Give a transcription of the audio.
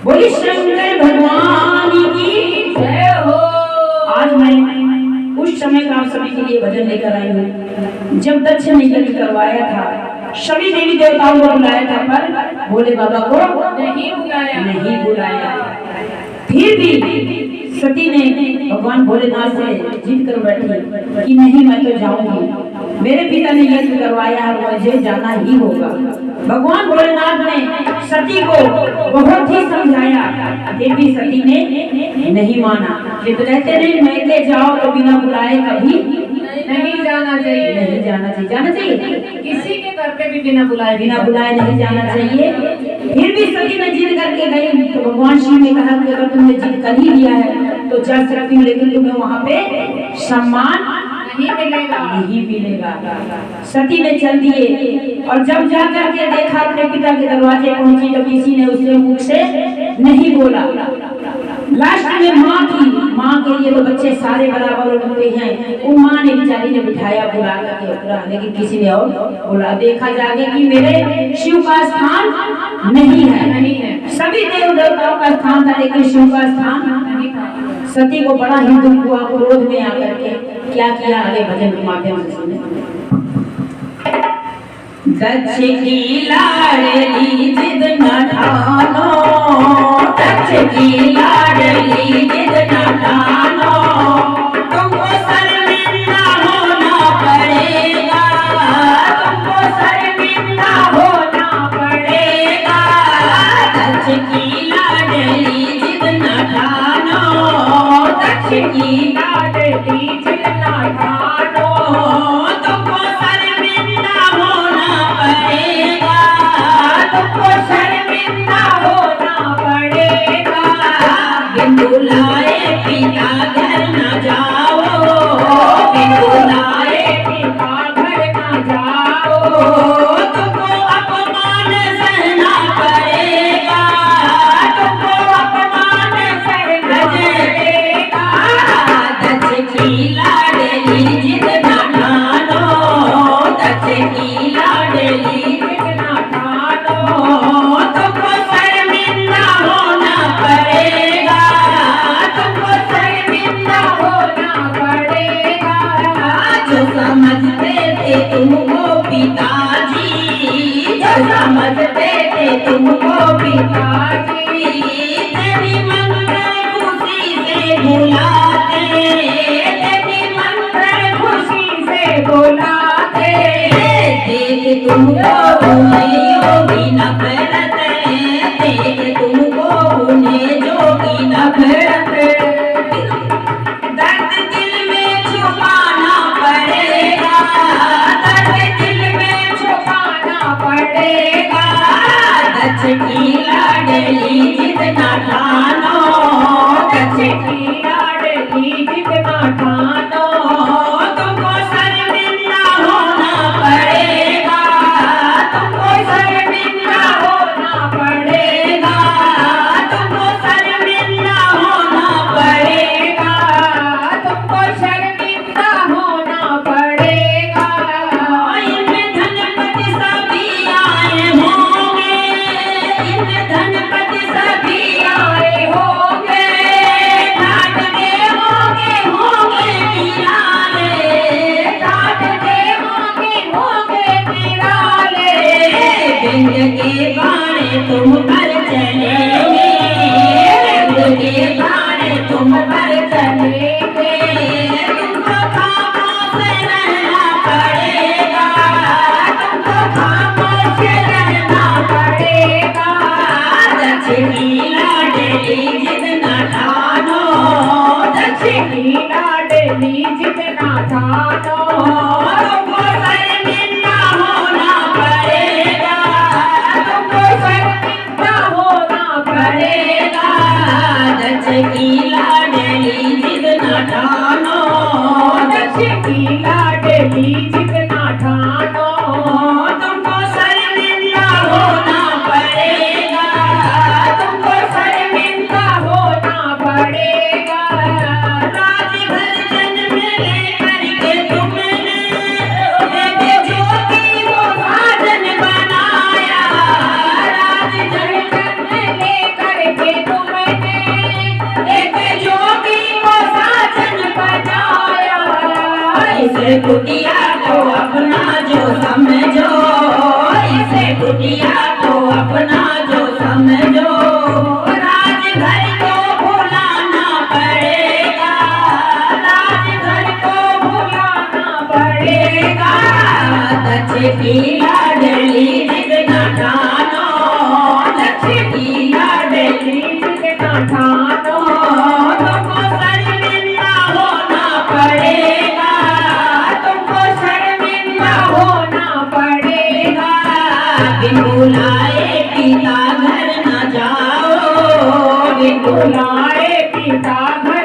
बोली शंकर भगवान की जय हो। आज मैं उस समय का आप सभी के लिए भजन लेकर आई हूँ जब दक्ष ने यज्ञ करवाया था, सभी देवी देवताओं को बुलाया था पर भोले बाबा को नहीं बुलाया। फिर भी सती ने भगवान भोलेनाथ से जीत कर बैठी कि नहीं मैं तो जाऊंगी, मेरे पिता ने यज्ञ करवाया है, मुझे जाना ही होगा। भगवान भोलेनाथ ने सती को बहुत ही समझाया, फिर भी सती ने नहीं माना। ये तो कहते नहीं मैके जाओ तो बिना बुलाए कभी नहीं जाना चाहिए। नहीं जाना चाहिए, जाना चाहिए किसी के घर पे भी बिना बुलाए नहीं जाना चाहिए। फिर भी सती ने जिद करके गई तो भगवान शिव ने कहा कि अगर तुमने जिद कर ही लिया है तो जा सकती हूँ, लेकिन तुम्हें वहाँ पे सम्मान नहीं मिलेगा। सती ने चल दिए और जब जा करके देखा अपने पिता के दरवाजे पहुंची तो किसी ने उससे मुख से नहीं बोला। लास्ट में माँ के लिए तो बच्चे सारे बराबर होते हैं, वो माँ ने बेचारी ने बिठाया बुला करके, लेकिन किसी ने और बोला। देखा जाके कि मेरे शिव का स्थान नहीं है, सभी देव देवताओं का स्थान था लेकिन शिव का स्थान नहीं था। सती को बड़ा ही दुख हुआ, क्रोध में आकर के क्या किया, आगे भजन के माध्यम से सुने। दक्ष की लाडली जिद न ठानो, दक्ष की लाडली जिद न ठानो, तुमको शर्मिंदा होना पड़ेगा, तुमको शर्मिंदा होना पड़ेगा। दक्ष की लाडली जिद न ठानो, दक्ष की लाडली जिद न ठानो, तुमको शर्मिंदा होना पड़ेगा, तुमको शर्मिंदा होना पड़ेगा। बिन बुलाए पिता घर न जाओ, बिन बुलाए पिता घर न जाओ, तुमको अपमान सहना पड़ेगा, तुमको अपमान सहना पड़ेगा। दक्ष की लाडली जिद न ठानो, दक्ष की लाडली जिद न ठानो, तुमको शर्मिंदा होना पड़ेगा, तुमको शर्मिंदा होना पड़ेगा। जो समझते थे तुमको पिताजी, जो समझते थे तुमको पिताजी, तेरी मंत्र खुशी से बुलाते, तेरी मंत्र खुशी से बुलाते। देख तुमको उन्हें योगी नफरत, देख तुमको उन्हें जोगी नफरत। दर्द दिल में छुपाना पड़ेगा, दर्द दिल में छुपाना पड़ेगा। दक्ष की लाडली जिद न ठानो, दक्ष की लाडली जिद न ठानो, तुमको शर्मिंदा होना पड़ेगा, तुमको शर्मिंदा होना पड़ेगा, तुमको शर्मिंदा होना पड़ेगा, तुमको शर्मिंदा होना पड़ेगा। इनमें धनपति सभी आए होंगे, इनमें धनपति सभी आए होंगे, नाटके होंगे होंगे निराले, नाटके होंगे निराले। बिंद के बाणे तुम पर चलेंगे, बिंद के बाणे तुम पर चलेंगे, तुमको खामोश रहना पड़ेगा, तुमको खामोश रहना पड़ेगा। दक्ष की लाडली जिद न ठानो, दक्ष की लाडली जिद न ठानो, तुमको शर्मिंदा होना पड़ेगा, तुमको शर्मिंदा होना पड़ेगा। दक्ष की लाडली जिद न ठानो, दक्ष की लाडली जिद न ठानो, तुमको शर्मिंदा होना पड़ेगा, तुमको शर्मिंदा होना पड़ेगा। राजभर जन्म लेकर के तुमने एक जोगी को साजन बनाया, राजभर जन्म लेकर के इसे कुटिया को अपना जो समझो, इसे कुटिया को अपना जो समझो, राजघर को भुलाना पड़ेगा, राजघर को भुलाना पड़ेगा। दक्ष की लाडली जिद न ठानो, दक्ष की लाडली जिद न ठानो, तुमको शर्मिंदा होना पड़ेगा, तुमको शर्मिंदा होना पड़ेगा। बिन बुलाए पिता घर न जाओ, बिन बुलाए पिता घर